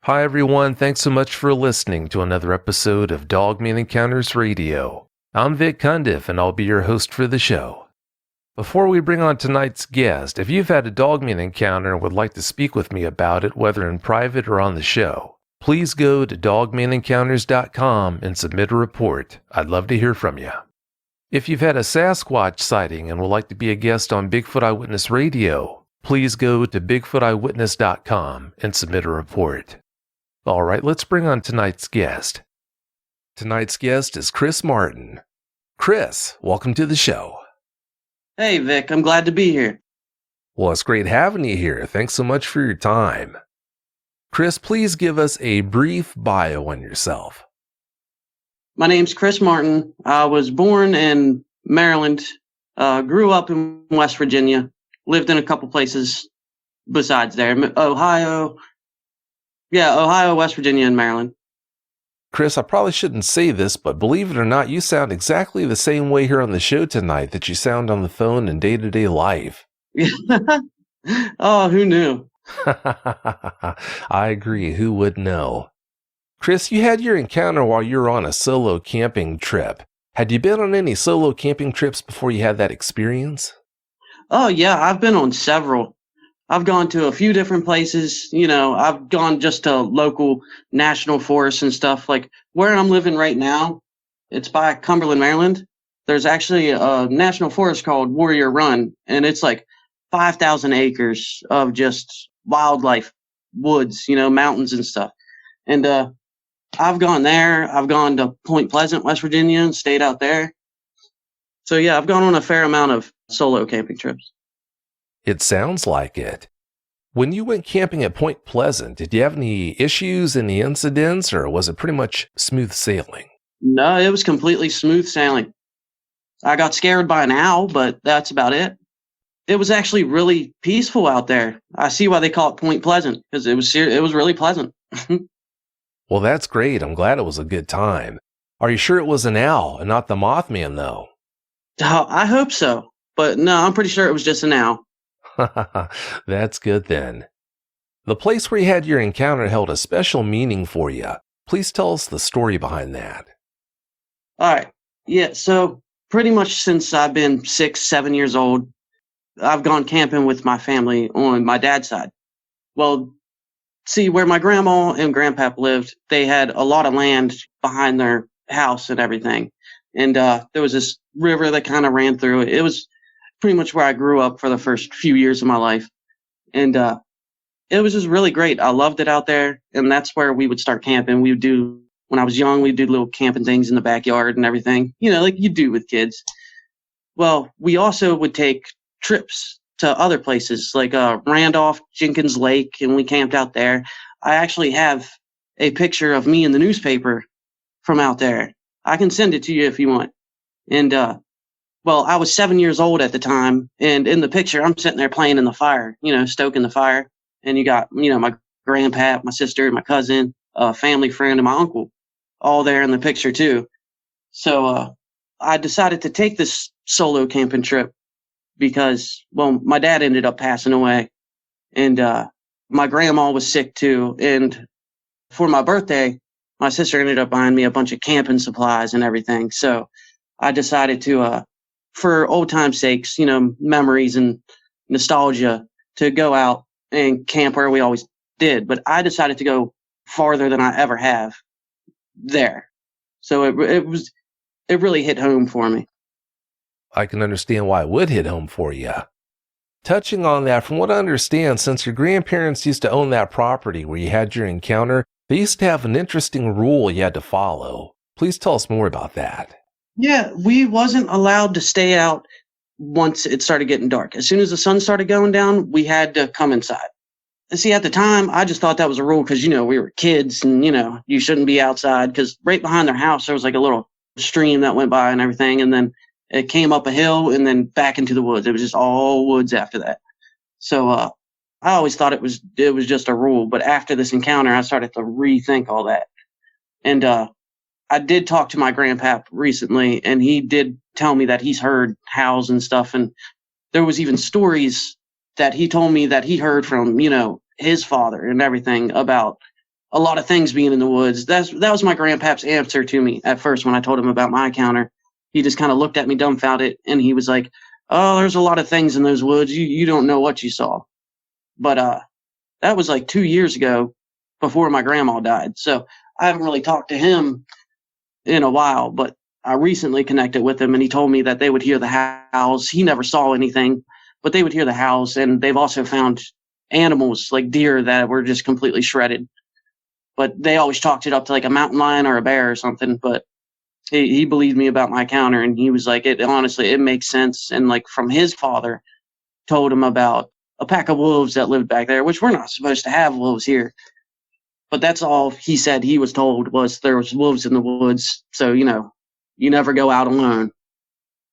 Hi, everyone. Thanks so much for listening to another episode of Dogman Encounters Radio. I'm Vic Cundiff, and I'll be your host for the show. Before we bring on tonight's guest, if you've had a Dogman encounter and would like to speak with me about it, whether in private or on the show, please go to dogmanencounters.com and submit a report. I'd love to hear from you. If you've had a Sasquatch sighting and would like to be a guest on Bigfoot Eyewitness Radio, please go to bigfooteyewitness.com and submit a report. All right, let's bring on tonight's guest. Tonight's guest is Chris Martin. Chris, welcome to the show. Hey, Vic, I'm glad to be here. Well, it's great having you here. Thanks so much for your time. Chris, please give us a brief bio on yourself. My name's Chris Martin. I was born in Maryland, grew up in West Virginia, lived in a couple places besides there. Ohio, West Virginia, and Maryland. Chris, I probably shouldn't say this, but believe it or not, you sound exactly the same way here on the show tonight that you sound on the phone in day-to-day life. Oh, who knew? I agree. Who would know? Chris, you had your encounter while you were on a solo camping trip. Had you been on any solo camping trips before you had that experience? Oh, yeah, I've been on several. I've gone to a few different places. I've gone just to local national forests and stuff. Like where I'm living right now, it's by Cumberland, Maryland. There's actually a national forest called Warrior Run, and it's like 5,000 acres of just wildlife, woods, mountains and stuff. And I've gone there. I've gone to Point Pleasant, West Virginia, and stayed out there. So, yeah, I've gone on a fair amount of solo camping trips. It sounds like it. When you went camping at Point Pleasant, did you have any issues, any incidents, or was it pretty much smooth sailing? No, it was completely smooth sailing. I got scared by an owl, but that's about it. It was actually really peaceful out there. I see why they call it Point Pleasant, because it was really pleasant. Well, that's great. I'm glad it was a good time. Are you sure it was an owl and not the Mothman, though? Oh, I hope so. But no, I'm pretty sure it was just an owl. That's good then. The place where you had your encounter held a special meaning for you. Please tell us the story behind that. All right. Yeah, so pretty much since I've been 6, 7 years old, I've gone camping with my family on my dad's side. Well, see, where my grandma and grandpap lived, they had a lot of land behind their house and everything. And there was this river that kind of ran through it. It was pretty much where I grew up for the first few years of my life. And it was just really great. I loved it out there. And that's where we would start camping. When I was young, we'd do little camping things in the backyard and everything, like you do with kids. Well, we also would take trips to other places like Randolph Jenkins Lake, and we camped out there. I actually have a picture of me in the newspaper from out there. I can send it to you if you want. And well, I was 7 years old at the time, and in the picture, I'm sitting there playing in the fire, stoking the fire. And you got, my grandpa, my sister, my cousin, a family friend, and my uncle all there in the picture too. So I decided to take this solo camping trip because, well, my dad ended up passing away, and my grandma was sick too. And for my birthday, my sister ended up buying me a bunch of camping supplies and everything. So I decided to, for old time's sakes, memories and nostalgia, to go out and camp where we always did. But I decided to go farther than I ever have there. So it really hit home for me. I can understand why it would hit home for you. Touching on that, from what I understand, since your grandparents used to own that property where you had your encounter, they used to have an interesting rule you had to follow. Please tell us more about that. Yeah, we wasn't allowed to stay out once it started getting dark. As soon as the sun started going down, we had to come inside. And see, at the time, I just thought that was a rule because, we were kids and, you shouldn't be outside, because right behind their house, there was like a little stream that went by and everything. And then it came up a hill and then back into the woods. It was just all woods after that. So I always thought it was just a rule. But after this encounter, I started to rethink all that. And I did talk to my grandpap recently, and he did tell me that he's heard howls and stuff. And there was even stories that he told me that he heard from, his father and everything about a lot of things being in the woods. That was my grandpap's answer to me at first when I told him about my encounter. He just kind of looked at me dumbfounded, and he was like, "Oh, there's a lot of things in those woods. You don't know what you saw." But that was like 2 years ago, before my grandma died. So I haven't really talked to him in a while. But I recently connected with him, and he told me that they would hear the howls. He never saw anything, but they would hear the howls, and they've also found animals like deer that were just completely shredded. But they always chalked it up to like a mountain lion or a bear or something. But he believed me about my encounter, and he was like, it honestly, it makes sense. And like from his father, told him about a pack of wolves that lived back there, which we're not supposed to have wolves here. But that's all he said he was told, was there was wolves in the woods. So, you never go out alone.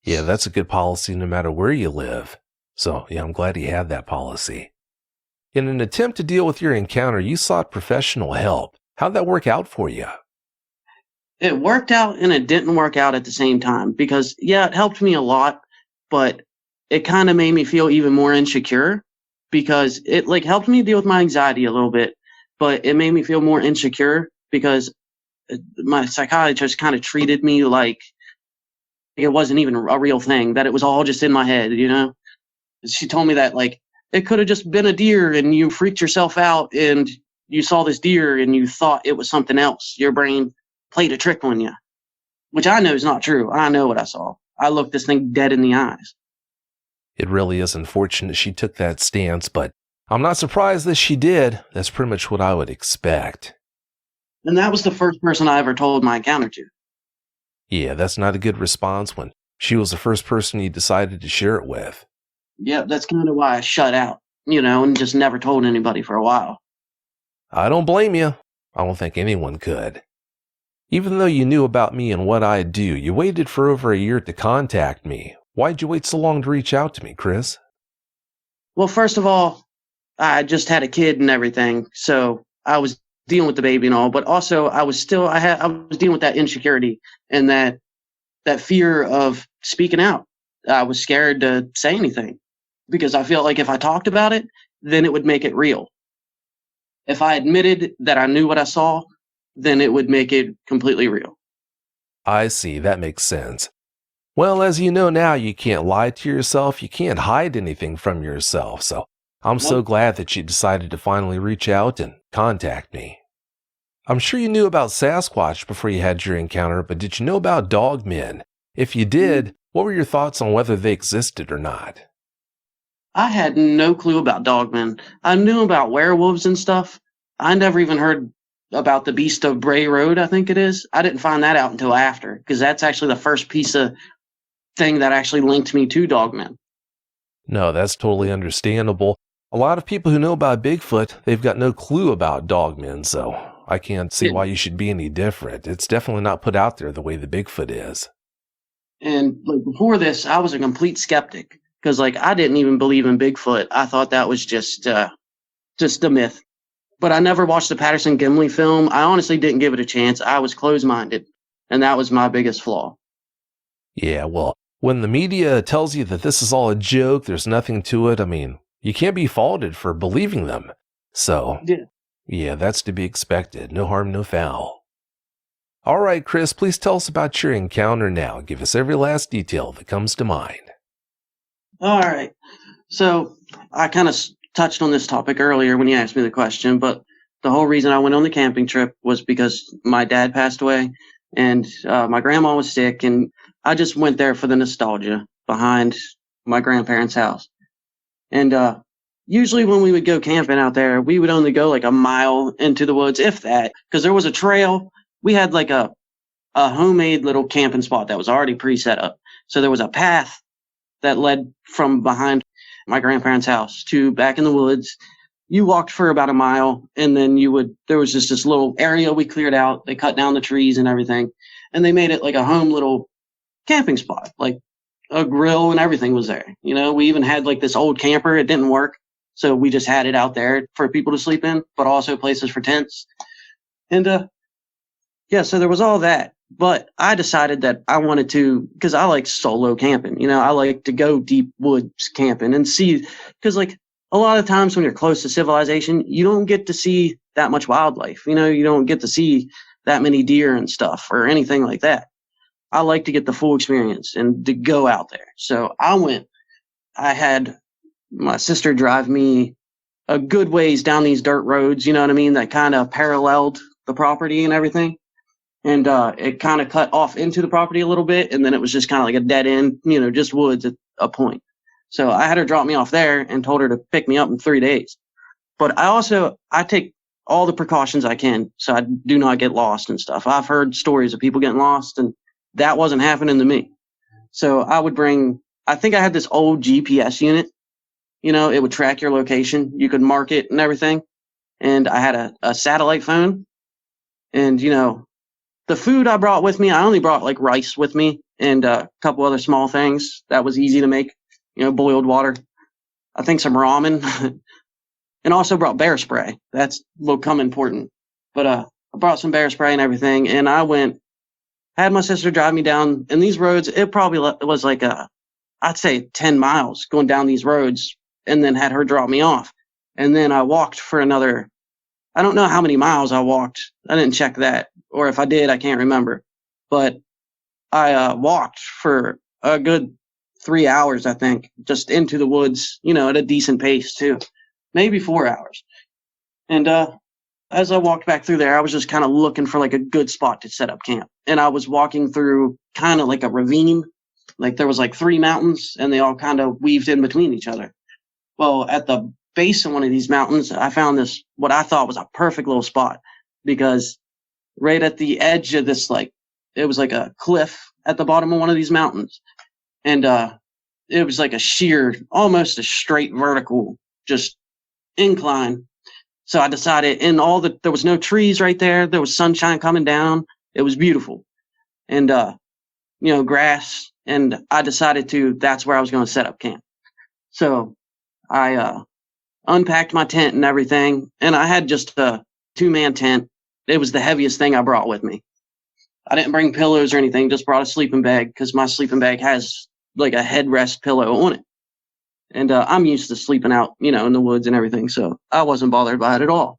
Yeah, that's a good policy no matter where you live. So, yeah, I'm glad he had that policy. In an attempt to deal with your encounter, you sought professional help. How'd that work out for you? It worked out and it didn't work out at the same time because, yeah, it helped me a lot, but it kind of made me feel even more insecure because it like helped me deal with my anxiety a little bit, but it made me feel more insecure because my psychiatrist kind of treated me like it wasn't even a real thing, that it was all just in my head. She told me that like it could have just been a deer and you freaked yourself out and you saw this deer and you thought it was something else. Your brain played a trick on you, which I know is not true. I know what I saw. I looked this thing dead in the eyes. It really is unfortunate she took that stance, but I'm not surprised that she did. That's pretty much what I would expect. And that was the first person I ever told my encounter to. Yeah, that's not a good response when she was the first person you decided to share it with. Yeah, that's kind of why I shut out, and just never told anybody for a while. I don't blame you. I don't think anyone could. Even though you knew about me and what I do, you waited for over a year to contact me. Why'd you wait so long to reach out to me, Chris? Well, first of all, I just had a kid and everything, so I was dealing with the baby and all, but also I was dealing with that insecurity and that fear of speaking out. I was scared to say anything because I felt like if I talked about it, then it would make it real. If I admitted that I knew what I saw, then it would make it completely real. I see, that makes sense. Well, as you know now, you can't lie to yourself, you can't hide anything from yourself, so I'm so glad that you decided to finally reach out and contact me. I'm sure you knew about Sasquatch before you had your encounter, but did you know about Dogmen? If you did, what were your thoughts on whether they existed or not? I had no clue about Dogman. I knew about werewolves and stuff. I never even heard about the Beast of Bray Road, I think it is. I didn't find that out until after, because that's actually the first piece of thing that actually linked me to Dogman. No, that's totally understandable. A lot of people who know about Bigfoot, they've got no clue about Dogmen, so I can't see why you should be any different. It's definitely not put out there the way the Bigfoot is. And like before this, I was a complete skeptic because like I didn't even believe in Bigfoot. I thought that was just a myth. But I never watched the Patterson Gimli film. I honestly didn't give it a chance. I was closed-minded, and that was my biggest flaw. Yeah, well, when the media tells you that this is all a joke, there's nothing to it, I mean, you can't be faulted for believing them. So, yeah, that's to be expected. No harm, no foul. All right, Chris, please tell us about your encounter now. Give us every last detail that comes to mind. All right. So I kind of touched on this topic earlier when you asked me the question, but the whole reason I went on the camping trip was because my dad passed away and my grandma was sick, and I just went there for the nostalgia behind my grandparents' house. And usually when we would go camping out there, we would only go like a mile into the woods, if that, because there was a trail. We had like a homemade little camping spot that was already pre-set up. So there was a path that led from behind my grandparents' house to back in the woods. You walked for about a mile, and then there was just this little area we cleared out. They cut down the trees and everything, and they made it like a home little camping spot, like a grill and everything was there. We even had like this old camper. It didn't work, so we just had it out there for people to sleep in, but also places for tents. And so there was all that. But I decided that I wanted to, because I like solo camping. I like to go deep woods camping and see, because like a lot of times when you're close to civilization, you don't get to see that much wildlife. You don't get to see that many deer and stuff or anything like that. I like to get the full experience and to go out there. So I had my sister drive me a good ways down these dirt roads, you know what I mean, that kind of paralleled the property and everything. And it kind of cut off into the property a little bit, and then it was just kind of like a dead end, just woods at a point. So I had her drop me off there and told her to pick me up in 3 days. But I take all the precautions I can so I do not get lost and stuff. I've heard stories of people getting lost, and that wasn't happening to me. So I think I had this old GPS unit. It would track your location. You could mark it and everything. And I had a satellite phone. And, the food I brought with me, I only brought like rice with me and a couple other small things that was easy to make, boiled water. I think some ramen and also brought bear spray. Will come important. But I brought some bear spray and everything. And had my sister drive me down. And these roads, it probably was like I'd say 10 miles going down these roads, and then had her drop me off. And then I walked for another, I don't know how many miles I walked. I didn't check that. Or if I did, I can't remember. But I walked for a good 3 hours, I think, just into the woods, at a decent pace too. Maybe 4 hours. And as I walked back through there, I was just kind of looking for like a good spot to set up camp. And I was walking through kind of like a ravine. Like there was like 3 mountains, and they all kind of weaved in between each other. Well, at the base of one of these mountains, I found this, what I thought was a perfect little spot, because right at the edge of this, it was like a cliff at the bottom of one of these mountains. And it was like a sheer, almost a straight vertical, just incline. So I decided, there was no trees right there. There was sunshine coming down. It was beautiful. And, grass. And I decided that's where I was going to set up camp. So I unpacked my tent and everything. And I had just a 2-man tent. It was the heaviest thing I brought with me. I didn't bring pillows or anything, just brought a sleeping bag, because my sleeping bag has like a headrest pillow on it. And I'm used to sleeping out, in the woods and everything. So I wasn't bothered by it at all.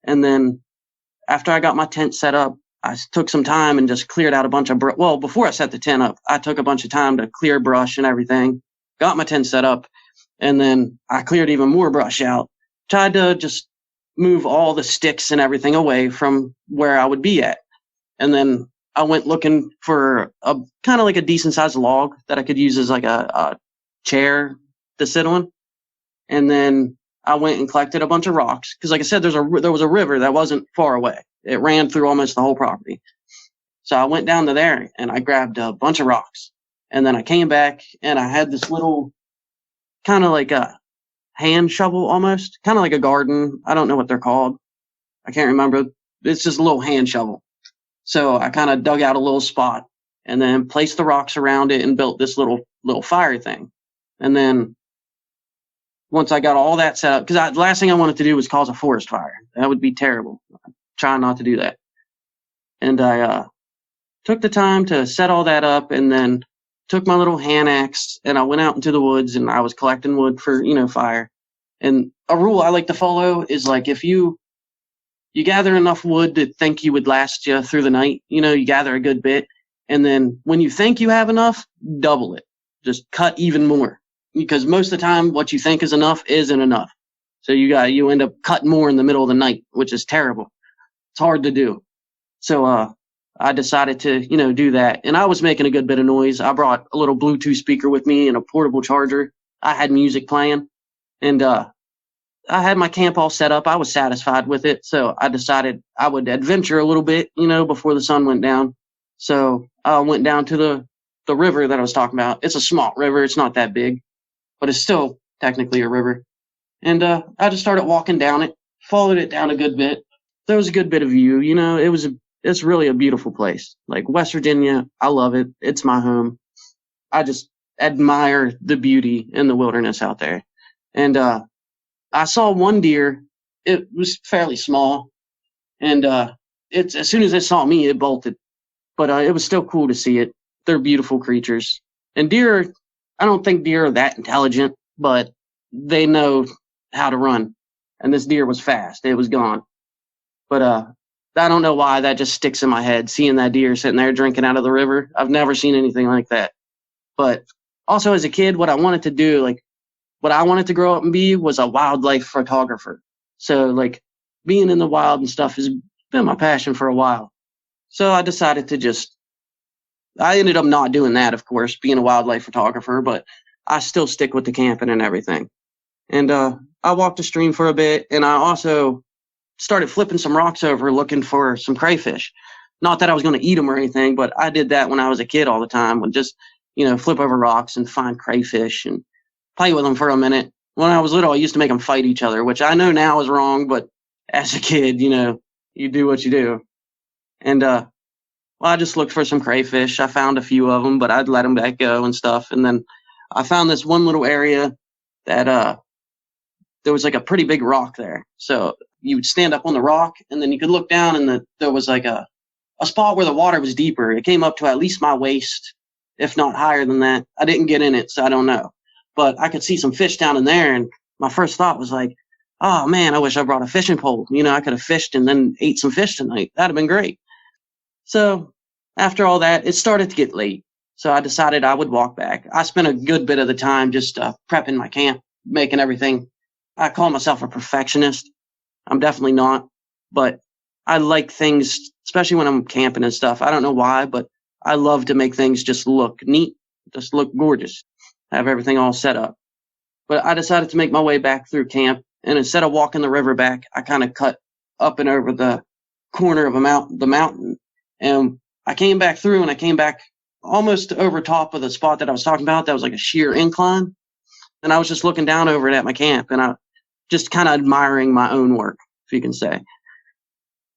And then after I got my tent set up, I took some time and just cleared out a bunch of before I set the tent up, I took a bunch of time to clear brush and everything, got my tent set up, and then I cleared even more brush out, tried to just move all the sticks and everything away from where I would be at. And then I went looking for a kind of like a decent sized log that I could use as like a chair to sit on. And then I went and collected a bunch of rocks, because like I said, there was a river that wasn't far away. It ran through almost the whole property. So I went down to there and I grabbed a bunch of rocks. And then I came back and I had this little kind of like a hand shovel, almost kind of like a garden. I don't know what they're called. I can't remember. It's just a little hand shovel. So I kind of dug out a little spot and then placed the rocks around it and built this little fire thing. And then once I got all that set up, because the last thing I wanted to do was cause a forest fire. That would be terrible. I'm trying not to do that. And I took the time to set all that up, and then took my little hand axe and I went out into the woods and I was collecting wood for, fire. And a rule I like to follow is like, if you gather enough wood to think you would last you through the night, you gather a good bit. And then when you think you have enough, double it. Just cut even more. Because most of the time what you think is enough isn't enough. So you end up cutting more in the middle of the night, which is terrible. It's hard to do. So I decided to, do that. And I was making a good bit of noise. I brought a little Bluetooth speaker with me and a portable charger. I had music playing. And I had my camp all set up. I was satisfied with it. So I decided I would adventure a little bit, before the sun went down. So I went down to the river that I was talking about. It's a small river. It's not that big, but it's still technically a river. And I just started walking down it, followed it down a good bit. There was a good bit of view. It's really a beautiful place. Like West Virginia, I love it. It's my home. I just admire the beauty in the wilderness out there. And I saw one deer. It was fairly small. And as soon as it saw me, it bolted. But it was still cool to see it. They're beautiful creatures. And deer, I don't think deer are that intelligent, but they know how to run. And this deer was fast. It was gone. But I don't know why that just sticks in my head, seeing that deer sitting there drinking out of the river. I've never seen anything like that. But also as a kid, what I wanted to do, like what I wanted to grow up and be was a wildlife photographer. So like being in the wild and stuff has been my passion for a while. So I decided to I ended up not doing that, of course, being a wildlife photographer, but I still stick with the camping and everything. And I walked the stream for a bit, and I also started flipping some rocks over looking for some crayfish. Not that I was going to eat them or anything, but I did that when I was a kid all the time, would just, flip over rocks and find crayfish and play with them for a minute. When I was little, I used to make them fight each other, which I know now is wrong, but as a kid, you do what you do. And well, I just looked for some crayfish. I found a few of them, but I'd let them back go and stuff. And then I found this one little area that there was like a pretty big rock there. So you would stand up on the rock, and then you could look down, and there was like a spot where the water was deeper. It came up to at least my waist, if not higher than that. I didn't get in it, so I don't know. But I could see some fish down in there, and my first thought was like, oh man, I wish I brought a fishing pole. I could have fished and then ate some fish tonight. That'd have been great. So after all that, it started to get late. So I decided I would walk back. I spent a good bit of the time just prepping my camp, making everything. I call myself a perfectionist. I'm definitely not, but I like things, especially when I'm camping and stuff. I don't know why, but I love to make things just look neat, just look gorgeous, have everything all set up. But I decided to make my way back through camp, and instead of walking the river back, I kind of cut up and over the corner of the mountain. And I came back through, and I came back almost over top of the spot that I was talking about. That was like a sheer incline. And I was just looking down over it at my camp, and I just kind of admiring my own work, if you can say.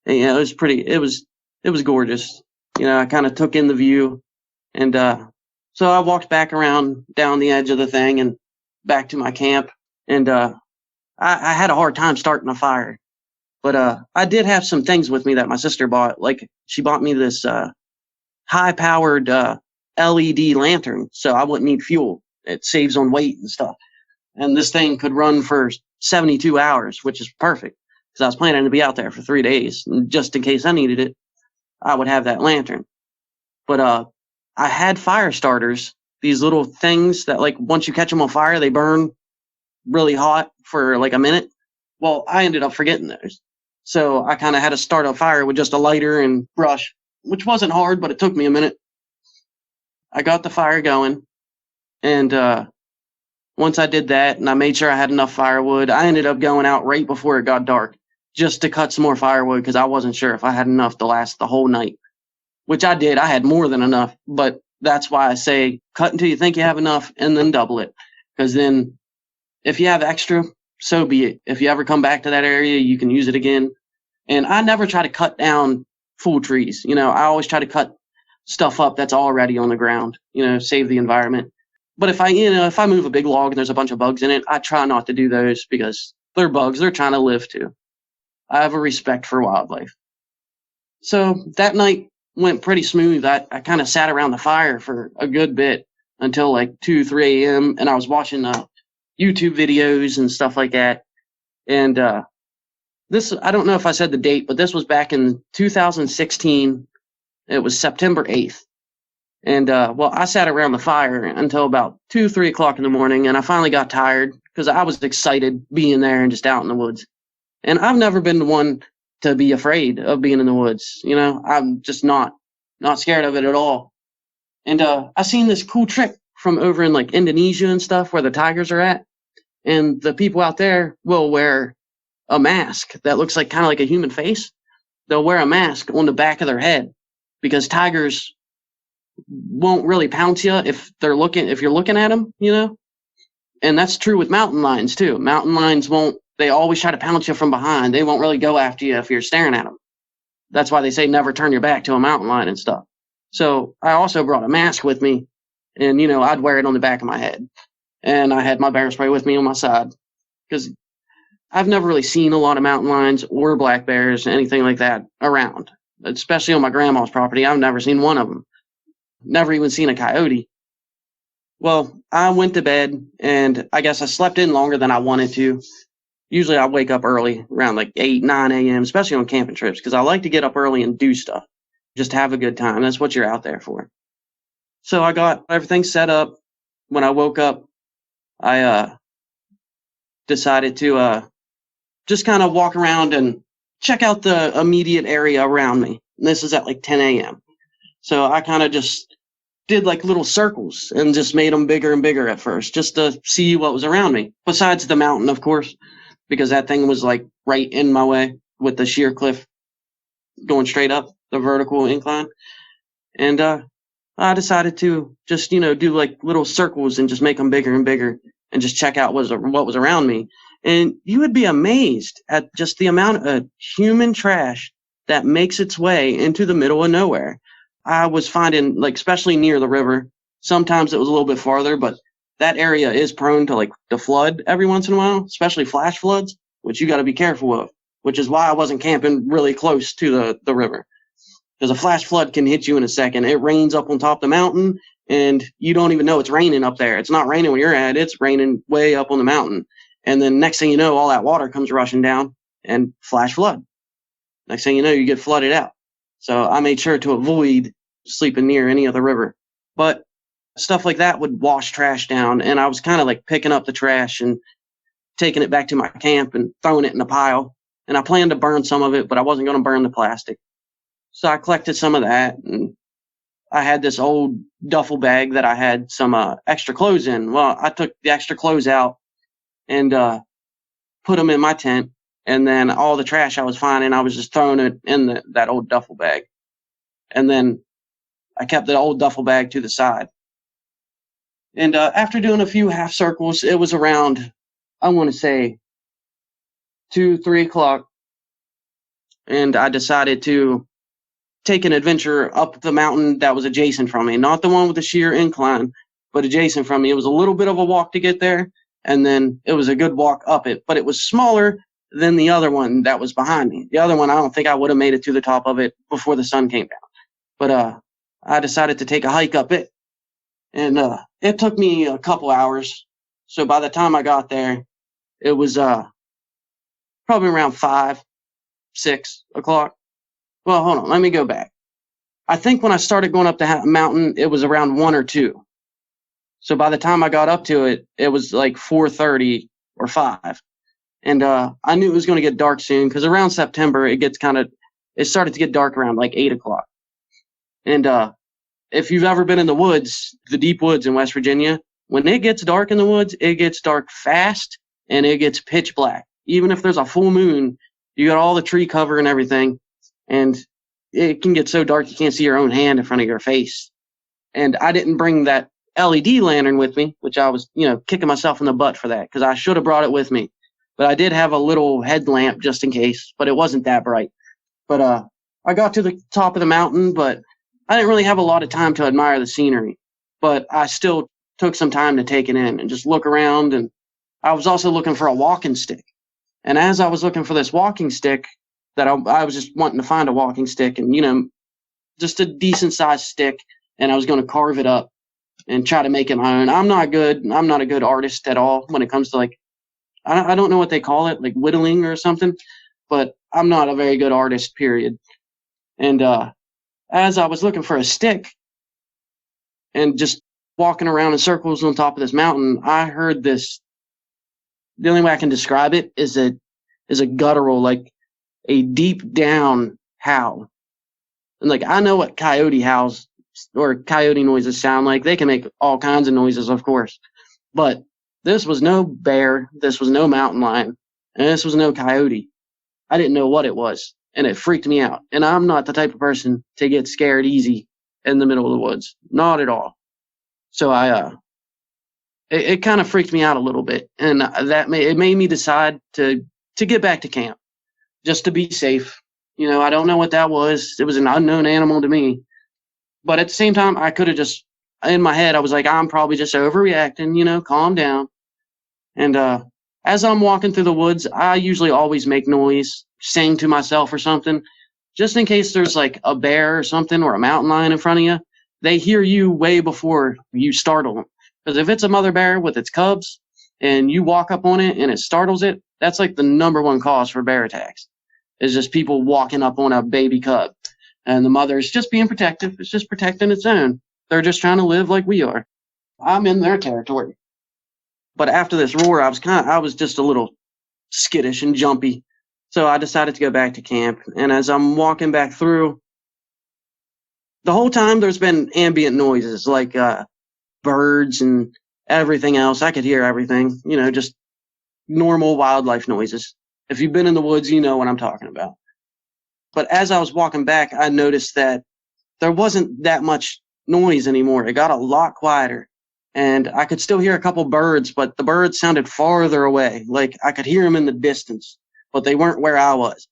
And, it was it was gorgeous. I kind of took in the view. And so I walked back around down the edge of the thing and back to my camp. And I had a hard time starting a fire. But I did have some things with me that my sister bought. Like, she bought me this high-powered LED lantern, so I wouldn't need fuel. It saves on weight and stuff. And this thing could run for 72 hours, which is perfect, because I was planning to be out there for 3 days. And just in case I needed it, I would have that lantern. But I had fire starters, these little things that, like, once you catch them on fire, they burn really hot for like a minute. Well, I ended up forgetting those. So I kind of had to start a fire with just a lighter and brush, which wasn't hard, but it took me a minute. I got the fire going, and once I did that and I made sure I had enough firewood, I ended up going out right before it got dark just to cut some more firewood, because I wasn't sure if I had enough to last the whole night, which I did. I had more than enough, but that's why I say cut until you think you have enough and then double it, because then if you have extra, so be it. If you ever come back to that area, you can use it again. And I never try to cut down full trees. I always try to cut stuff up that's already on the ground, save the environment. But if I move a big log and there's a bunch of bugs in it, I try not to do those, because they're bugs. They're trying to live too. I have a respect for wildlife. So that night went pretty smooth. I kind of sat around the fire for a good bit until like 2, 3 a.m. And I was watching YouTube videos and stuff like that. And this, I don't know if I said the date, but this was back in 2016. It was September 8th. And well, I sat around the fire until about 2, 3 o'clock in the morning, and I finally got tired because I was excited being there and just out in the woods. And I've never been the one to be afraid of being in the woods. I'm just not scared of it at all. And I seen this cool trick from over in like Indonesia and stuff where the tigers are at. And the people out there will wear a mask that looks like kind of like a human face. They'll wear a mask on the back of their head, because tigers won't really pounce you if you're looking at them, And that's true with mountain lions too. Mountain lions they always try to pounce you from behind. They won't really go after you if you're staring at them. That's why they say never turn your back to a mountain lion and stuff. So I also brought a mask with me, and I'd wear it on the back of my head. And I had my bear spray with me on my side, because I've never really seen a lot of mountain lions or black bears, anything like that around, especially on my grandma's property. I've never seen one of them. Never even seen a coyote. Well, I went to bed, and I guess I slept in longer than I wanted to. Usually I wake up early around like 8, 9 a.m., especially on camping trips, because I like to get up early and do stuff. Just have a good time. That's what you're out there for. So I got everything set up. When I woke up, I decided to just kind of walk around and check out the immediate area around me. And this is at like 10 a.m. So I kind of just did like little circles and just made them bigger and bigger at first, just to see what was around me. Besides the mountain, of course, because that thing was like right in my way with the sheer cliff going straight up the vertical incline. And I decided to just, do like little circles and just make them bigger and bigger and just check out what was around me. And you would be amazed at just the amount of human trash that makes its way into the middle of nowhere. I was finding, like, especially near the river, sometimes it was a little bit farther, but that area is prone to like the flood every once in a while, especially flash floods, which you got to be careful of, which is why I wasn't camping really close to the river. Because a flash flood can hit you in a second. It rains up on top of the mountain, and you don't even know it's raining up there. It's not raining where you're at. It's raining way up on the mountain. And then next thing you know, all that water comes rushing down and flash flood. Next thing you know, you get flooded out. So I made sure to avoid sleeping near any of the river. But stuff like that would wash trash down, and I was kind of like picking up the trash and taking it back to my camp and throwing it in a pile. And I planned to burn some of it, but I wasn't going to burn the plastic. So I collected some of that, and I had this old duffel bag that I had some extra clothes in. Well, I took the extra clothes out and put them in my tent, and then all the trash I was finding, I was just throwing it in that old duffel bag. And then I kept the old duffel bag to the side. And after doing a few half circles, it was around, I want to say, 2, 3 o'clock, and I decided to take an adventure up the mountain that was adjacent from me. Not the one with the sheer incline, but adjacent from me. It was a little bit of a walk to get there, and then it was a good walk up it. But it was smaller than the other one that was behind me. The other one, I don't think I would have made it to the top of it before the sun came down. But I decided to take a hike up it. And it took me a couple hours. So by the time I got there, it was probably around 5, 6 o'clock. Well, hold on. Let me go back. I think when I started going up the mountain, it was around 1 or 2. So by the time I got up to it, it was like 4:30 or 5. And I knew it was going to get dark soon because around September, it started to get dark around like 8 o'clock. And if you've ever been in the woods, the deep woods in West Virginia, when it gets dark in the woods, it gets dark fast and it gets pitch black. Even if there's a full moon, you got all the tree cover and everything. And it can get so dark you can't see your own hand in front of your face. And I didn't bring that LED lantern with me, which I was, kicking myself in the butt for that because I should have brought it with me. But I did have a little headlamp just in case, but it wasn't that bright. But I got to the top of the mountain, but I didn't really have a lot of time to admire the scenery. But I still took some time to take it in and just look around. And I was also looking for a walking stick. And as I was looking for this walking stick, that I was just wanting to find a walking stick and, just a decent sized stick. And I was going to carve it up and try to make it my own. I'm not a good artist at all when it comes to I don't know what they call it, like whittling or something, but I'm not a very good artist, period. And as I was looking for a stick and just walking around in circles on top of this mountain, I heard this. The only way I can describe it is a guttural, like a deep down howl. And I know what coyote howls or coyote noises sound like. They can make all kinds of noises, of course. But this was no bear, this was no mountain lion, and this was no coyote. I didn't know what it was, and it freaked me out. And I'm not the type of person to get scared easy in the middle of the woods. Not at all. So it kind of freaked me out a little bit, and it made me decide to get back to camp. Just to be safe. I don't know what that was. It was an unknown animal to me. But at the same time, I could have just, in my head, I was like, I'm probably just overreacting, calm down. And as I'm walking through the woods, I usually always make noise, sing to myself or something, just in case there's like a bear or something or a mountain lion in front of you. They hear you way before you startle them. Because if it's a mother bear with its cubs and you walk up on it and it startles it, That's like the number one cause for bear attacks, is just people walking up on a baby cub. And the mother is just being protective. It's just protecting its own. They're just trying to live like we are. I'm in their territory. But after this roar, I was just a little skittish and jumpy. So I decided to go back to camp. And as I'm walking back through, the whole time there's been ambient noises like birds and everything else. I could hear everything, just normal wildlife noises. If you've been in the woods, you know what I'm talking about. But as I was walking back, I noticed that there wasn't that much noise anymore. It got a lot quieter. And I could still hear a couple birds, but the birds sounded farther away. Like I could hear them in the distance, but they weren't where I was.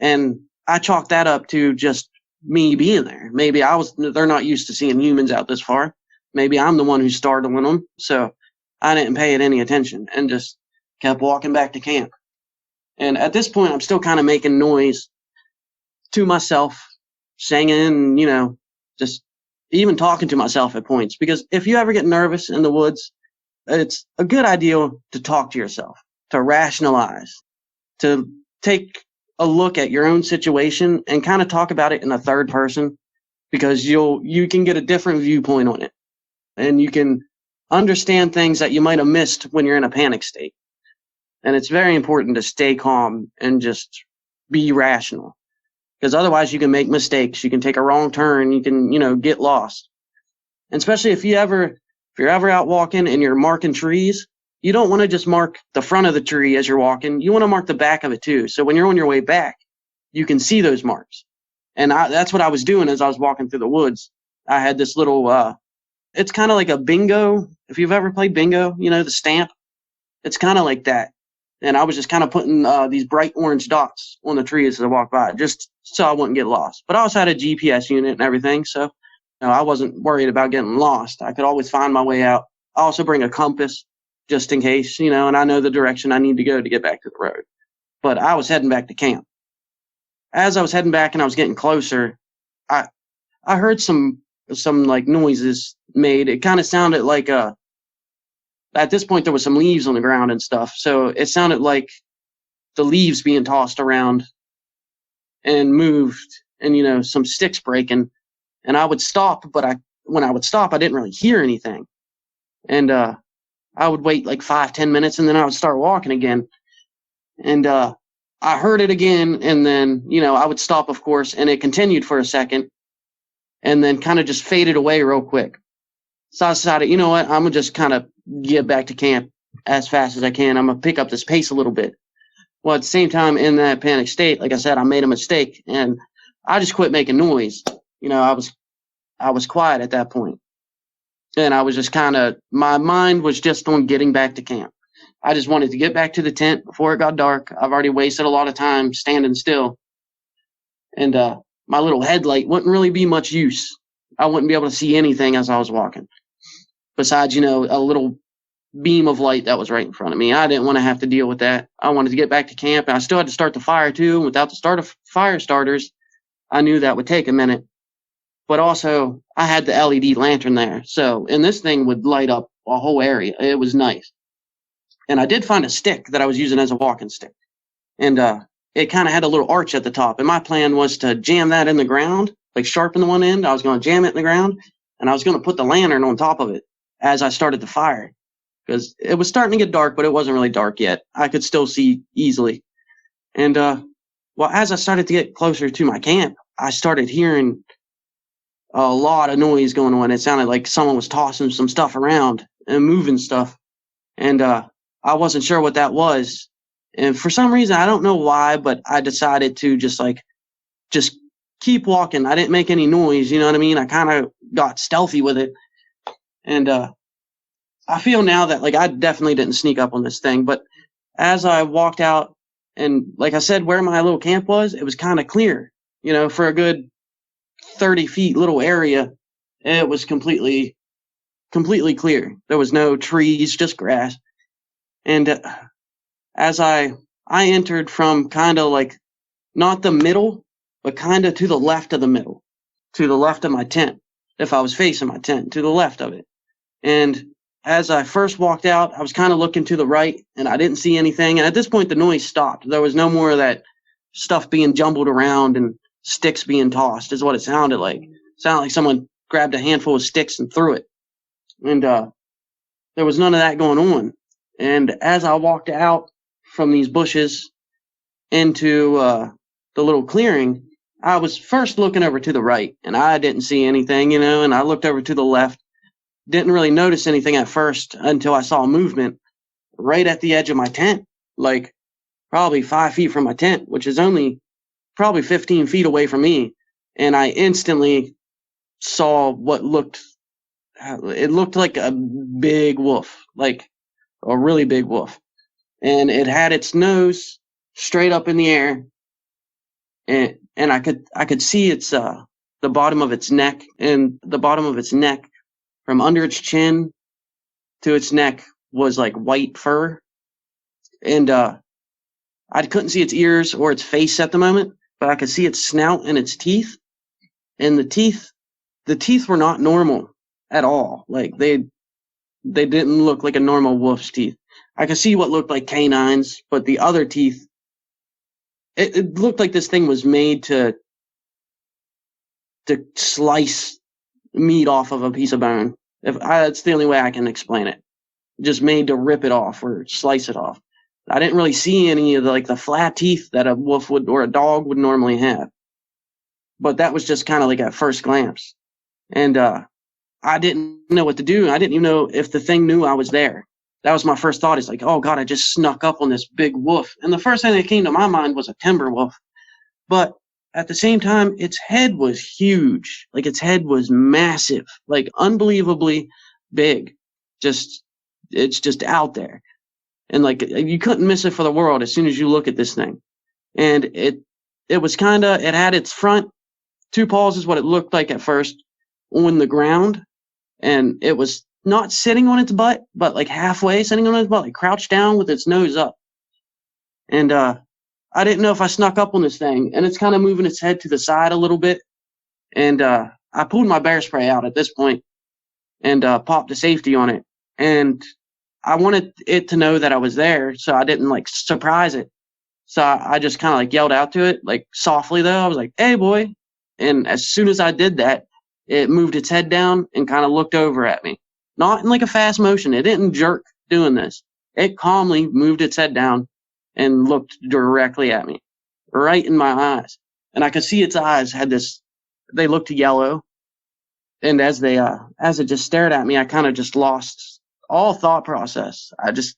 And I chalked that up to just me being there. Maybe they're not used to seeing humans out this far. Maybe I'm the one who's startling them. So I didn't pay it any attention and just kept walking back to camp. And at this point, I'm still kind of making noise to myself, singing, just even talking to myself at points. Because if you ever get nervous in the woods, it's a good idea to talk to yourself, to rationalize, to take a look at your own situation and kind of talk about it in a third person, because you can get a different viewpoint on it. And you can understand things that you might have missed when you're in a panic state. And it's very important to stay calm and just be rational, because otherwise you can make mistakes. You can take a wrong turn. You can, get lost. And especially if you're ever out walking and you're marking trees, you don't want to just mark the front of the tree as you're walking. You want to mark the back of it too. So when you're on your way back, you can see those marks. And that's what I was doing as I was walking through the woods. I had this little, it's kind of like a bingo. If you've ever played bingo, the stamp, it's kind of like that. And I was just kind of putting these bright orange dots on the trees as I walked by, just so I wouldn't get lost. But I also had a GPS unit and everything, so I wasn't worried about getting lost. I could always find my way out. I also bring a compass just in case, and I know the direction I need to go to get back to the road. But I was heading back to camp. As I was heading back and I was getting closer, I heard some like noises made. It kind of sounded like at this point there was some leaves on the ground and stuff. So it sounded like the leaves being tossed around and moved and, some sticks breaking. And I would stop, but when I would stop, I didn't really hear anything. And I would wait like 5-10 minutes and then I would start walking again. And I heard it again. And then, I would stop, of course, and it continued for a second and then kind of just faded away real quick. So I decided, you know what, I'm going to just kind of get back to camp as fast as I can. I'm going to pick up this pace a little bit. Well, at the same time, in that panic state, like I said, I made a mistake and I just quit making noise. I was quiet at that point. And I was just my mind was just on getting back to camp. I just wanted to get back to the tent before it got dark. I've already wasted a lot of time standing still. And my little headlight wouldn't really be much use. I wouldn't be able to see anything as I was walking. Besides, a little beam of light that was right in front of me. I didn't want to have to deal with that. I wanted to get back to camp, and I still had to start the fire too. And without the fire starters, I knew that would take a minute. But also, I had the LED lantern there. And this thing would light up a whole area. It was nice. And I did find a stick that I was using as a walking stick. And it kind of had a little arch at the top. And my plan was to jam that in the ground, like sharpen the one end. I was going to jam it in the ground, and I was going to put the lantern on top of it as I started the fire. Because it was starting to get dark, but it wasn't really dark yet. I could still see easily. And, as I started to get closer to my camp, I started hearing a lot of noise going on. It sounded like someone was tossing some stuff around and moving stuff. And I wasn't sure what that was. And for some reason, I don't know why, but I decided to just keep walking. I didn't make any noise, you know what I mean? I kind of got stealthy with it. And I feel now that I definitely didn't sneak up on this thing. But as I walked out, and like I said, where my little camp was, it was kind of clear, for a good 30 feet little area. It was completely clear. There was no trees, just grass. And as I entered from kind of not the middle, but kind of to the left of the middle, to the left of my tent. If I was facing my tent, to the left of it. And as I first walked out, I was kind of looking to the right, and I didn't see anything. And at this point, the noise stopped. There was no more of that stuff being jumbled around and sticks being tossed, is what it sounded like. It sounded like someone grabbed a handful of sticks and threw it. And there was none of that going on. And as I walked out from these bushes into the little clearing, I was first looking over to the right, and I didn't see anything, and I looked over to the left. Didn't really notice anything at first until I saw movement right at the edge of my tent, like probably 5 feet from my tent, which is only probably 15 feet away from me. And I instantly saw what looked like a big wolf, like a really big wolf. And it had its nose straight up in the air. And I could see its the bottom of its neck, and the bottom of its neck from under its chin to its neck was like white fur. And I couldn't see its ears or its face at the moment, but I could see its snout and its teeth. And the teeth were not normal at all. Like they didn't look like a normal wolf's teeth. I could see what looked like canines, but the other teeth, it looked like this thing was made to slice meat off of a piece of bone. That's the only way I can explain it. Just made to rip it off or slice it off. I didn't really see any of the flat teeth that a wolf would or a dog would normally have. But that was just kind of like at first glance. And I didn't know what to do. I didn't even know if the thing knew I was there. That was my first thought. Is like, oh God, I just snuck up on this big wolf. And the first thing that came to my mind was a timber wolf. But at the same time, its head was huge. Like its head was massive, like unbelievably big. It's just out there. And like you couldn't miss it for the world as soon as you look at this thing. And it had its front 2 paws is what it looked like at first on the ground. And it was not sitting on its butt, but like halfway sitting on its butt, like crouched down with its nose up. And I didn't know if I snuck up on this thing. And it's kind of moving its head to the side a little bit. And I pulled my bear spray out at this point and popped a safety on it. And I wanted it to know that I was there, so I didn't like surprise it. So I just kind of like yelled out to it, like softly though. I was like, "Hey, boy!" And as soon as I did that, it moved its head down and kind of looked over at me. Not in like a fast motion. It didn't jerk doing this. It calmly moved its head down and looked directly at me, right in my eyes. And I could see its eyes they looked yellow. And as it just stared at me, I kind of just lost all thought process. I just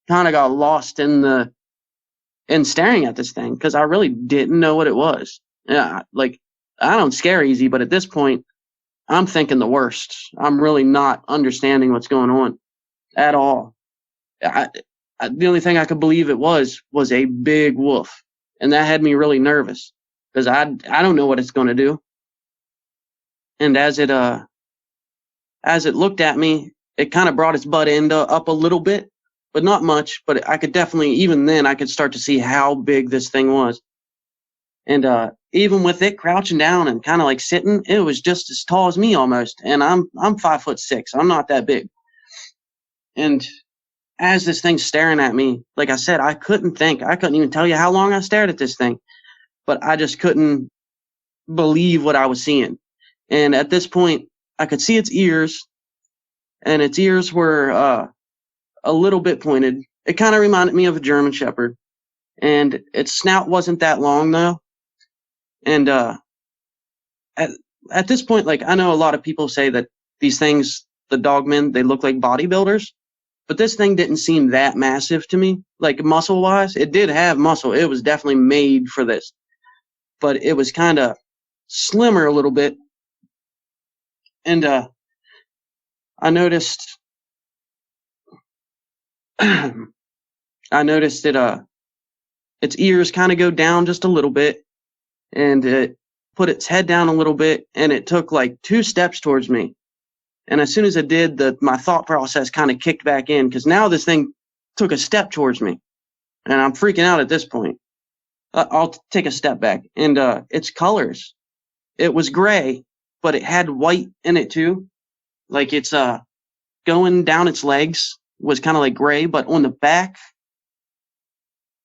kind of got lost in staring at this thing because I really didn't know what it was. Yeah, like I don't scare easy, but at this point, I'm thinking the worst. I'm really not understanding what's going on at all. The only thing I could believe it was a big wolf, and that had me really nervous because I don't know what it's going to do. And as it looked at me, it kind of brought its butt end up a little bit, but not much. But I could definitely, even then, I could start to see how big this thing was. And even with it crouching down and kind of like sitting, it was just as tall as me almost. And I'm 5'6". I'm not that big. And as this thing's staring at me, like I said, I couldn't think. I couldn't even tell you how long I stared at this thing. But I just couldn't believe what I was seeing. And at this point, I could see its ears. And its ears were a little bit pointed. It kind of reminded me of a German Shepherd. And its snout wasn't that long, though. And at this point, like I know a lot of people say that these things, the Dogmen, they look like bodybuilders. But this thing didn't seem that massive to me, like muscle-wise. It did have muscle. It was definitely made for this. But it was kind of slimmer a little bit. And I noticed that its ears kind of go down just a little bit, and it put its head down a little bit, and it took like 2 steps towards me. And as soon as it did, my thought process kind of kicked back in because now this thing took a step towards me, and I'm freaking out at this point. I'll take a step back, and its colors, it was gray, but it had white in it too. Like its going down its legs was kind of like gray, but on the back,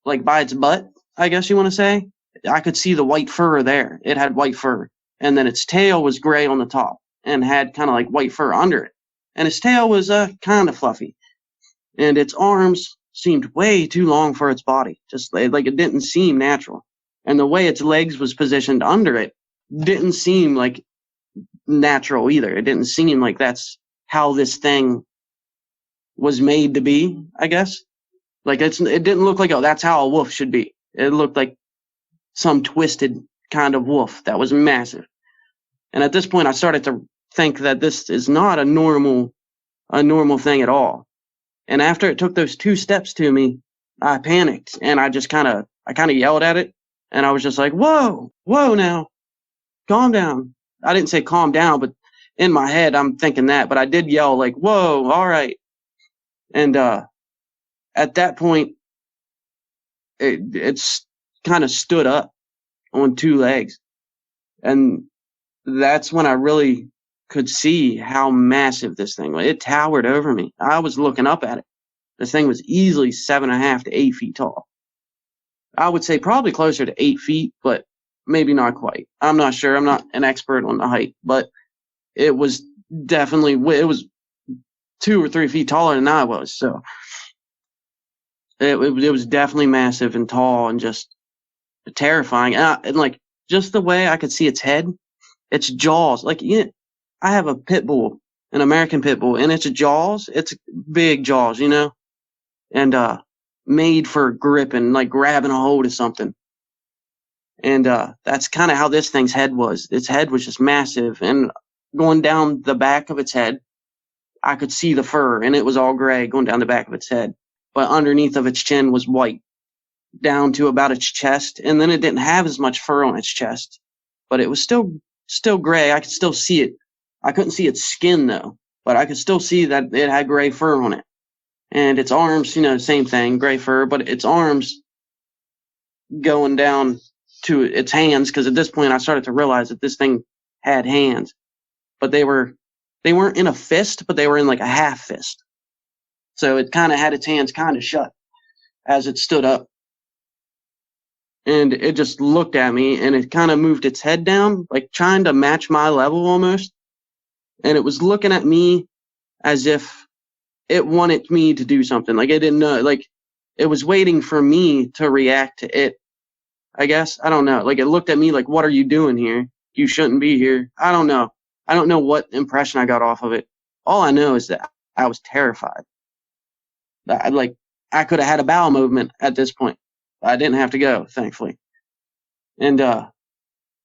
like by its butt, I guess you want to say, I could see the white fur there. It had white fur. And then its tail was gray on the top and had kind of like white fur under it. And its tail was kind of fluffy. And its arms seemed way too long for its body. Just like it didn't seem natural. And the way its legs was positioned under it didn't seem like natural either. It didn't seem like that's how this thing was made to be, I guess. Like it didn't look like, oh, that's how a wolf should be. It looked like some twisted kind of wolf that was massive. And at this point, I started to think that this is not a normal thing at all. And after it took those 2 steps to me, I panicked and I kind of yelled at it. And I was just like, whoa now, calm down. I didn't say calm down, but in my head, I'm thinking that, but I did yell like, whoa, all right. And, at that point, it's kind of stood up on 2 legs. And that's when I really could see how massive this thing was. It towered over me. I was looking up at it. This thing was easily 7.5 to 8 feet tall. I would say probably closer to 8 feet, but maybe not quite. I'm not sure. I'm not an expert on the height, but it was definitely, it was 2 or 3 feet taller than I was. So it was definitely massive and tall and just terrifying. And like just the way I could see its head, its jaws, like I have a pit bull, an American pit bull, and its jaws, it's big jaws, and made for gripping, like grabbing a hold of something. And that's kind of how this thing's head was. Its head was just massive, and going down the back of its head, I could see the fur, and it was all gray going down the back of its head. But underneath of its chin was white, down to about its chest, and then it didn't have as much fur on its chest, but it was still gray. I could still see it. I couldn't see its skin though, but I could still see that it had gray fur on it. And its arms, same thing, gray fur, but its arms going down to its hands, because at this point I started to realize that this thing had hands, but they weren't in a fist, but they were in like a half fist. So it kind of had its hands kind of shut as it stood up. And it just looked at me, and it kind of moved its head down, like trying to match my level almost. And it was looking at me as if it wanted me to do something. Like it didn't know, like it was waiting for me to react to it, I guess. I don't know. Like it looked at me like, what are you doing here? You shouldn't be here. I don't know. I don't know what impression I got off of it. All I know is that I was terrified. I could have had a bowel movement at this point. I didn't have to go, thankfully. And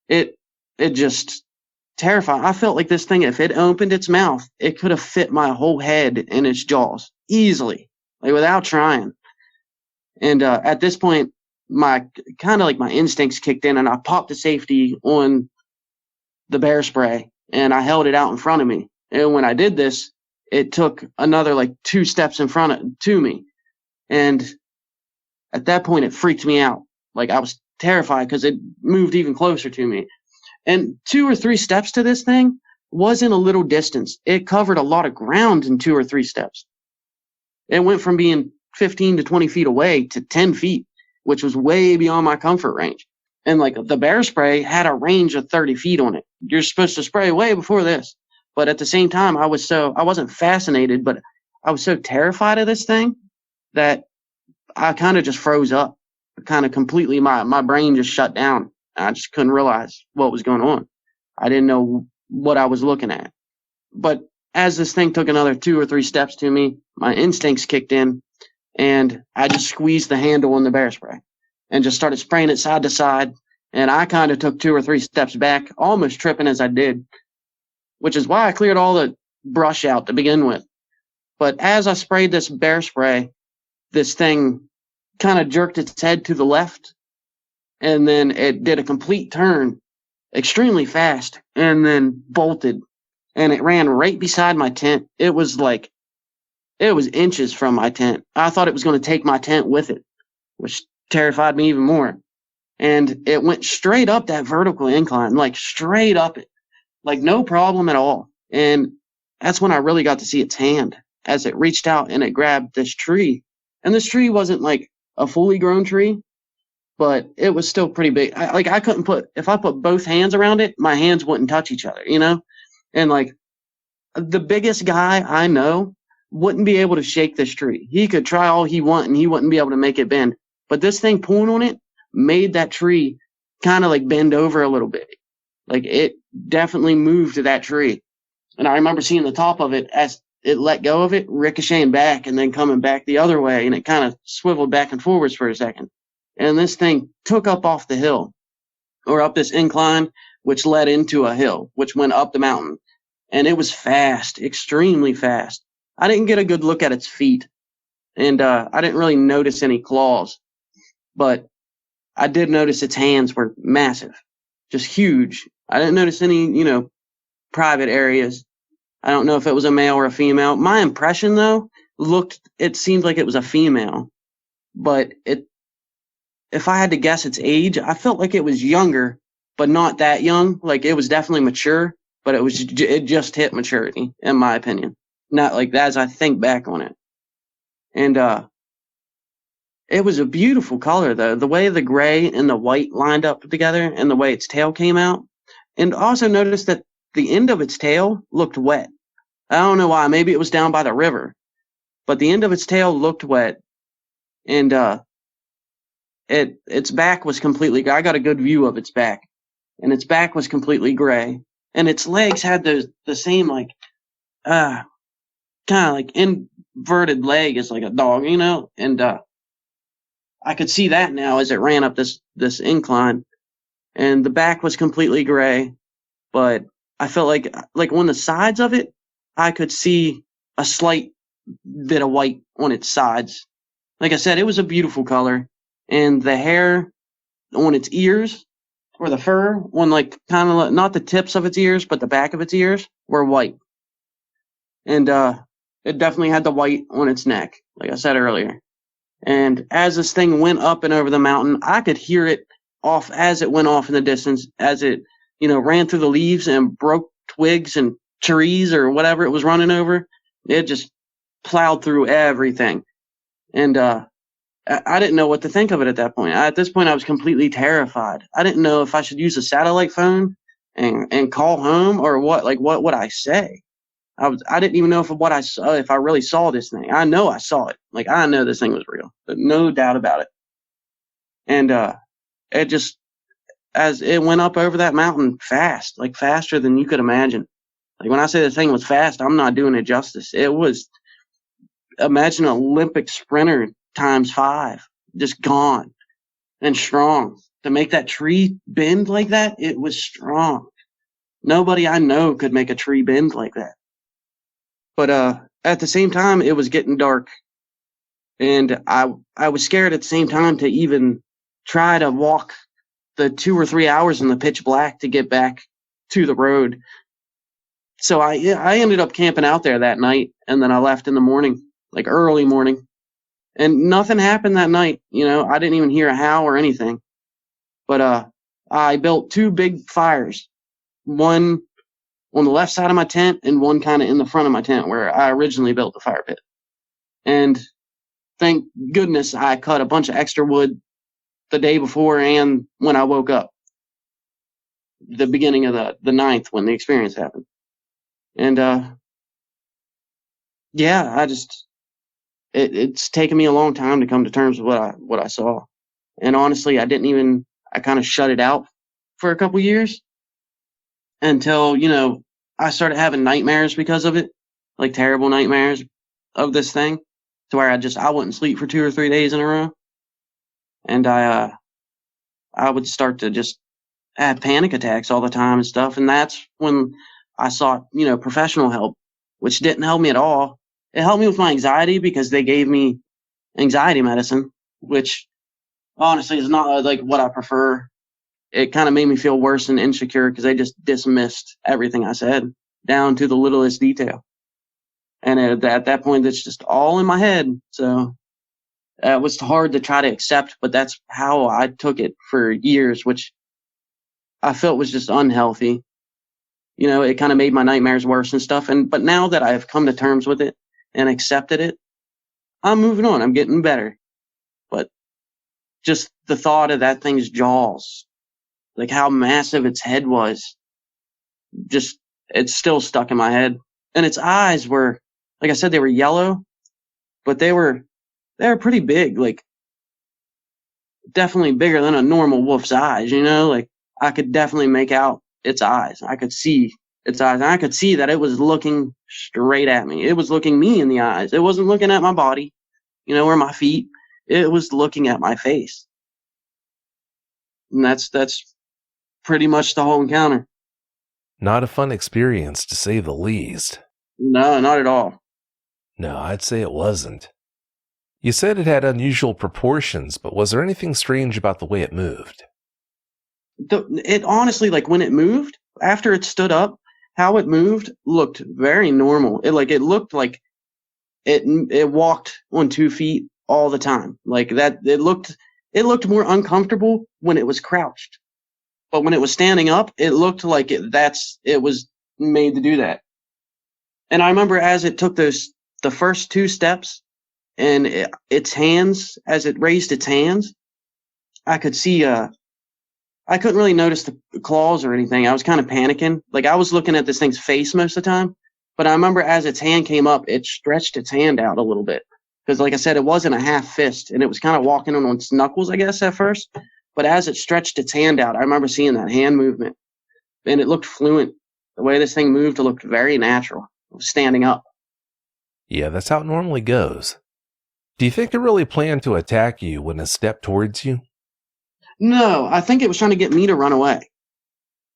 it just terrifying. I felt like this thing, if it opened its mouth, it could have fit my whole head in its jaws easily, like without trying. And at this point, my instincts kicked in, and I popped the safety on the bear spray, and I held it out in front of me. And when I did this, it took another 2 steps to me. And at that point, it freaked me out. Like I was terrified because it moved even closer to me. And 2 or 3 steps to this thing wasn't a little distance. It covered a lot of ground in 2 or 3 steps. It went from being 15 to 20 feet away to 10 feet, which was way beyond my comfort range. And the bear spray had a range of 30 feet on it. You're supposed to spray way before this. But at the same time, I wasn't fascinated, but I was so terrified of this thing that I kind of just froze up. Kind of completely, my brain just shut down. I just couldn't realize what was going on. I didn't know what I was looking at. But as this thing took another 2 or 3 steps to me, my instincts kicked in, and I just squeezed the handle on the bear spray and just started spraying it side to side. And I kind of took 2 or 3 steps back, almost tripping as I did, which is why I cleared all the brush out to begin with. But as I sprayed this bear spray, this thing kind of jerked its head to the left, and then it did a complete turn extremely fast and then bolted, and it ran right beside my tent. It was inches from my tent. I thought it was going to take my tent with it, which terrified me even more. And it went straight up that vertical incline, straight up it, no problem at all. And that's when I really got to see its hand as it reached out and it grabbed this tree. And this tree wasn't like a fully grown tree, but it was still pretty big. I couldn't if I put both hands around it, my hands wouldn't touch each other, you know? And like the biggest guy I know wouldn't be able to shake this tree. He could try all he want and he wouldn't be able to make it bend. But this thing pulling on it made that tree kind of like bend over a little bit. Like it definitely moved to that tree. And I remember seeing the top of it as it let go of it, ricocheting back and then coming back the other way. And it kind of swiveled back and forwards for a second. And this thing took up off the hill or up this incline, which led into a hill, which went up the mountain. And it was fast, extremely fast. I didn't get a good look at its feet. And I didn't really notice any claws. But I did notice its hands were massive, just huge. I didn't notice any, private areas. I don't know if it was a male or a female. My impression, though, it seemed like it was a female. But if I had to guess its age, I felt like it was younger, but not that young. Like it was definitely mature, but it just hit maturity, in my opinion. Not like that as I think back on it. And it was a beautiful color, though. The way the gray and the white lined up together and the way its tail came out. And also noticed that the end of its tail looked wet. I don't know why. Maybe it was down by the river. But the end of its tail looked wet. And its back was completely, I got a good view of its back. And its back was completely gray. And its legs had the same, like, kind of like inverted leg as like a dog, And I could see that now as it ran up this incline. And the back was completely gray. But I felt like on the sides of it, I could see a slight bit of white on its sides. Like I said, it was a beautiful color. And the hair on its ears, or the fur on like kind of not the tips of its ears, but the back of its ears were white. And it definitely had the white on its neck, like I said earlier. And as this thing went up and over the mountain, I could hear it off as it went off in the distance, as it, ran through the leaves and broke twigs and trees or whatever it was running over. It just plowed through everything. And I didn't know what to think of it at that point. At this point, I was completely terrified. I didn't know if I should use a satellite phone and call home or what. Like, what would I say? I didn't even know if I really saw this thing. I know I saw it. Like, I know this thing was real, but no doubt about it. And it just, as it went up over that mountain fast, like faster than you could imagine. Like when I say this thing was fast, I'm not doing it justice. It was, imagine an Olympic sprinter times 5, just gone and strong. To make that tree bend like that, it was strong. Nobody I know could make a tree bend like that. But at the same time, it was getting dark. And I was scared at the same time to even try to walk the 2 or 3 hours in the pitch black to get back to the road. So I ended up camping out there that night, and then I left in the morning, like early morning. And nothing happened that night, I didn't even hear a howl or anything. But I built 2 big fires, one on the left side of my tent and one kind of in the front of my tent where I originally built the fire pit. And thank goodness I cut a bunch of extra wood the day before and when I woke up, the beginning of the 9th when the experience happened. And yeah, it's taken me a long time to come to terms with what I saw. And honestly, I kind of shut it out for a couple years until, I started having nightmares because of it, like terrible nightmares of this thing, to where I wouldn't sleep for 2 or 3 days in a row. And I would start to just have panic attacks all the time and stuff. And that's when I sought, professional help, which didn't help me at all. It helped me with my anxiety because they gave me anxiety medicine, which honestly is not like what I prefer. It kind of made me feel worse and insecure because they just dismissed everything I said down to the littlest detail. And at that point, it's just all in my head. So it was hard to try to accept, but that's how I took it for years, which I felt was just unhealthy. It kind of made my nightmares worse and stuff. But now that I've come to terms with it and accepted it, I'm moving on. I'm getting better. But just the thought of that thing's jaws, like how massive its head was, just it's still stuck in my head. And its eyes were, like I said, they were yellow, but they were pretty big, like definitely bigger than a normal wolf's eyes, like I could definitely make out its eyes. I could see its eyes, and I could see that it was looking straight at me. It was looking me in the eyes. It wasn't looking at my body, or my feet. It was looking at my face. And that's pretty much the whole encounter. Not a fun experience, to say the least. No, not at all. No, I'd say it wasn't. You said it had unusual proportions, but was there anything strange about the way it moved? It honestly, like when it moved, after it stood up, how it moved looked very normal. It looked like it walked on 2 feet all the time. Like that, it looked more uncomfortable when it was crouched. But when it was standing up, it looked like it was made to do that. And I remember as it took the first 2 steps, and its hands, as it raised its hands, I could see, I couldn't really notice the claws or anything. I was kind of panicking. Like I was looking at this thing's face most of the time. But I remember as its hand came up, it stretched its hand out a little bit. Because like I said, it wasn't a half fist, and it was kind of walking on its knuckles, I guess, at first. But as it stretched its hand out, I remember seeing that hand movement. And it looked fluent. The way this thing moved, it looked very natural. It was standing up. Yeah, that's how it normally goes. Do you think it really planned to attack you when it stepped towards you? No, I think it was trying to get me to run away.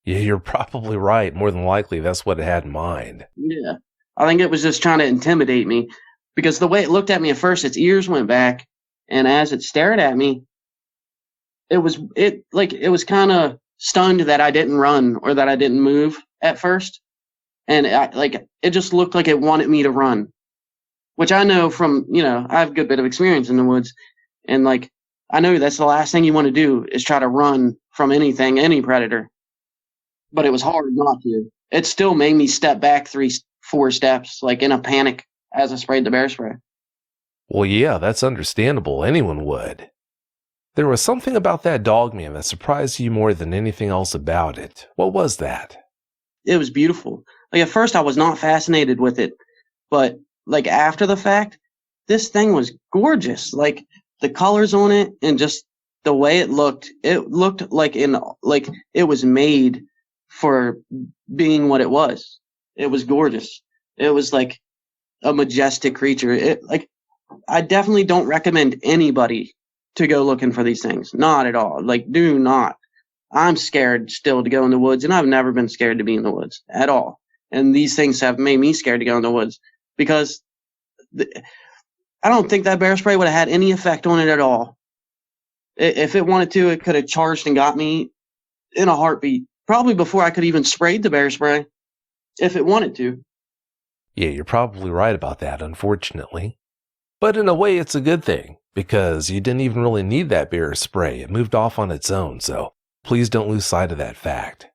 Yeah, you're probably right. More than likely, that's what it had in mind. Yeah. I think it was just trying to intimidate me. Because the way it looked at me at first, its ears went back. And as it stared at me, it was kind of stunned that I didn't run or that I didn't move at first. And it just looked like it wanted me to run. Which I know from, I have a good bit of experience in the woods. And I know that's the last thing you want to do is try to run from anything, any predator. But it was hard not to. It still made me step back 3-4 steps, like in a panic as I sprayed the bear spray. Well, yeah, that's understandable. Anyone would. There was something about that Dogman that surprised you more than anything else about it. What was that? It was beautiful. Like at first I was not fascinated with it, but after the fact, this thing was gorgeous. Like the colors on it and just the way it looked like it was made for being what it was. It was gorgeous. It was like a majestic creature. I definitely don't recommend anybody to go looking for these things. Not at all. Do not. I'm scared still to go in the woods, and I've never been scared to be in the woods at all. And these things have made me scared to go in the woods because I don't think that bear spray would have had any effect on it at all. If it wanted to, it could have charged and got me in a heartbeat, probably before I could even sprayed the bear spray, if it wanted to. Yeah, you're probably right about that, unfortunately. But in a way, it's a good thing, because you didn't even really need that bear spray. It moved off on its own, so please don't lose sight of that fact.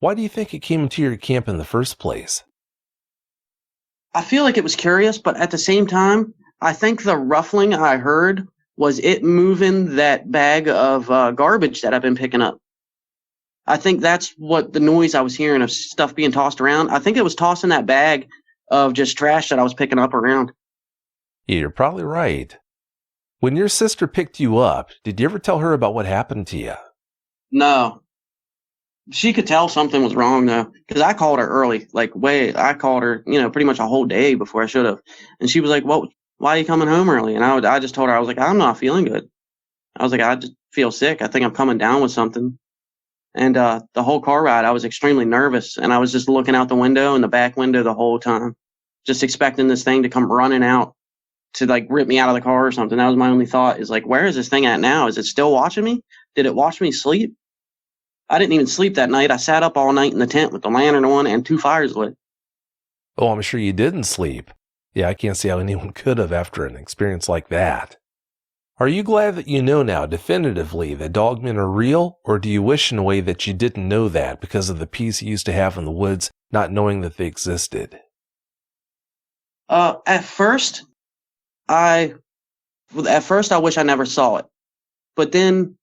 Why do you think it came into your camp in the first place? I feel like it was curious, but at the same time, I think the ruffling I heard was it moving that bag of garbage that I've been picking up. I think that's what the noise I was hearing of stuff being tossed around. I think it was tossing that bag of just trash that I was picking up around. Yeah, you're probably right. When your sister picked you up, did you ever tell her about what happened to you? No. She could tell something was wrong, though, because I called her early. I called her, pretty much a whole day before I should have. And she was like, "Well, why are you coming home early?" And I just told her, I was like, "I'm not feeling good." I was like, "I just feel sick. I think I'm coming down with something." And the whole car ride, I was extremely nervous. And I was just looking out the window and the back window the whole time, just expecting this thing to come running out to rip me out of the car or something. That was my only thought, is where is this thing at now? Is it still watching me? Did it watch me sleep? I didn't even sleep that night. I sat up all night in the tent with the lantern on and 2 fires lit. Oh, I'm sure you didn't sleep. Yeah, I can't see how anyone could have after an experience like that. Are you glad that you know now definitively that dogmen are real, or do you wish in a way that you didn't know that because of the peace you used to have in the woods, not knowing that they existed? At first, I wish I never saw it, but then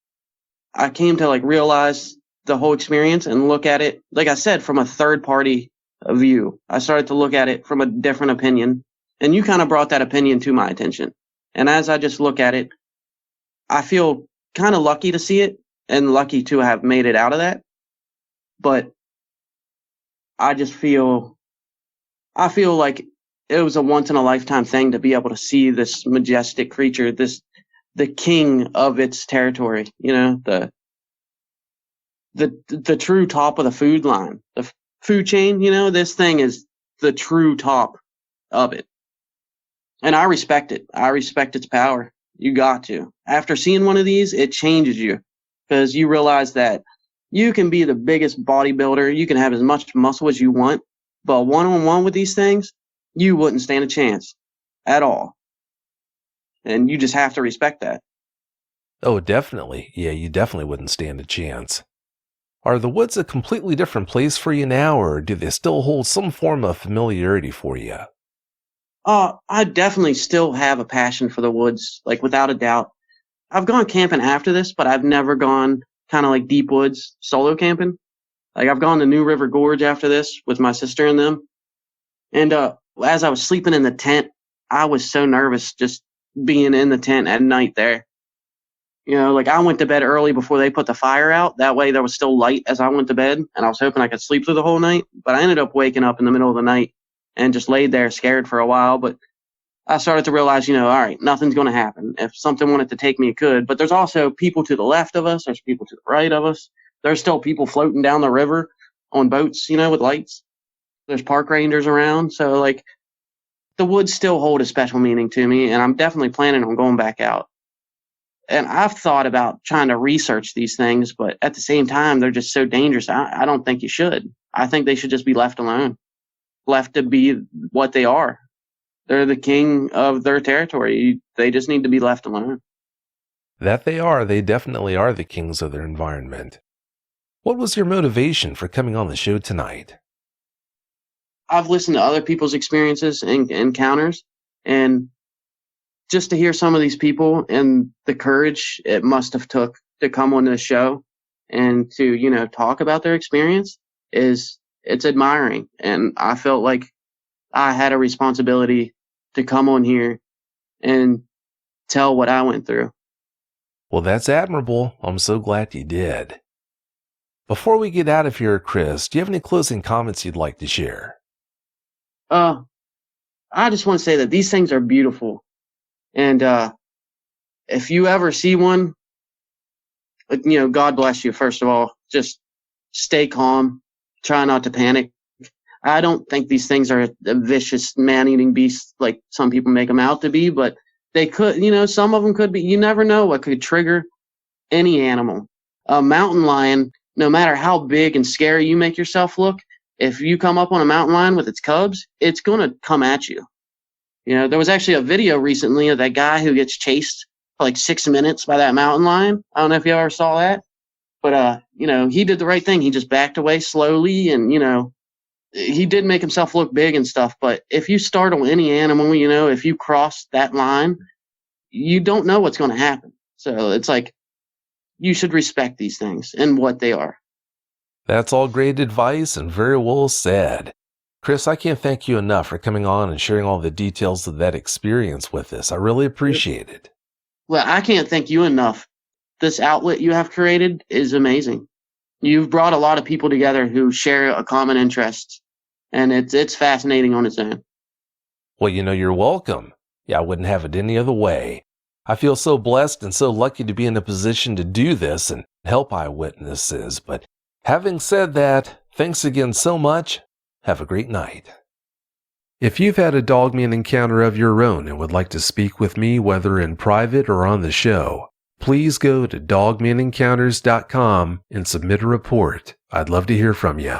I came to realize the whole experience and look at it, like I said, from a third party view. I started to look at it from a different opinion, and you kind of brought that opinion to my attention. And as I just look at it, I feel kind of lucky to see it and lucky to have made it out of that. But I feel like it was a once in a lifetime thing to be able to see this majestic creature, the king of its territory, the true top of the food line, the food chain, this thing is the true top of it. And I respect it. I respect its power. You got to. After seeing one of these, it changes you because you realize that you can be the biggest bodybuilder. You can have as much muscle as you want, but one-on-one with these things, you wouldn't stand a chance at all. And you just have to respect that. Oh, definitely. Yeah, you definitely wouldn't stand a chance. Are the woods a completely different place for you now, or do they still hold some form of familiarity for you? I definitely still have a passion for the woods, without a doubt. I've gone camping after this, but I've never gone kind of deep woods solo camping. I've gone to New River Gorge after this with my sister and them. And as I was sleeping in the tent, I was so nervous just being in the tent at night there. I went to bed early before they put the fire out. That way there was still light as I went to bed, and I was hoping I could sleep through the whole night. But I ended up waking up in the middle of the night and just laid there scared for a while. But I started to realize, all right, nothing's going to happen. If something wanted to take me, it could. But there's also people to the left of us. There's people to the right of us. There's still people floating down the river on boats, with lights. There's park rangers around. So, the woods still hold a special meaning to me, and I'm definitely planning on going back out. And I've thought about trying to research these things, but at the same time, they're just so dangerous. I don't think you should. I think they should just be left alone, left to be what they are. They're the king of their territory. They just need to be left alone. That they are. They definitely are the kings of their environment. What was your motivation for coming on the show tonight? I've listened to other people's experiences and encounters, and just to hear some of these people and the courage it must have took to come on the show and to, talk about their experience it's admiring. And I felt like I had a responsibility to come on here and tell what I went through. Well, that's admirable. I'm so glad you did. Before we get out of here, Chris, do you have any closing comments you'd like to share? I just want to say that these things are beautiful. And if you ever see one, God bless you, first of all. Just stay calm. Try not to panic. I don't think these things are a vicious man-eating beast like some people make them out to be, but they could, some of them could be. You never know what could trigger any animal. A mountain lion, no matter how big and scary you make yourself look, if you come up on a mountain lion with its cubs, it's going to come at you. There was actually a video recently of that guy who gets chased for 6 minutes by that mountain lion. I don't know if you ever saw that, but he did the right thing. He just backed away slowly, and he did make himself look big and stuff. But if you startle any animal, if you cross that line, you don't know what's going to happen. So it's you should respect these things and what they are. That's all great advice and very well said. Chris, I can't thank you enough for coming on and sharing all the details of that experience with us. I really appreciate it. Well, I can't thank you enough. This outlet you have created is amazing. You've brought a lot of people together who share a common interest, and it's fascinating on its own. Well, you're welcome. Yeah, I wouldn't have it any other way. I feel so blessed and so lucky to be in a position to do this and help eyewitnesses. But having said that, thanks again so much. Have a great night. If you've had a dogman encounter of your own and would like to speak with me, whether in private or on the show, please go to dogmanencounters.com and submit a report. I'd love to hear from you.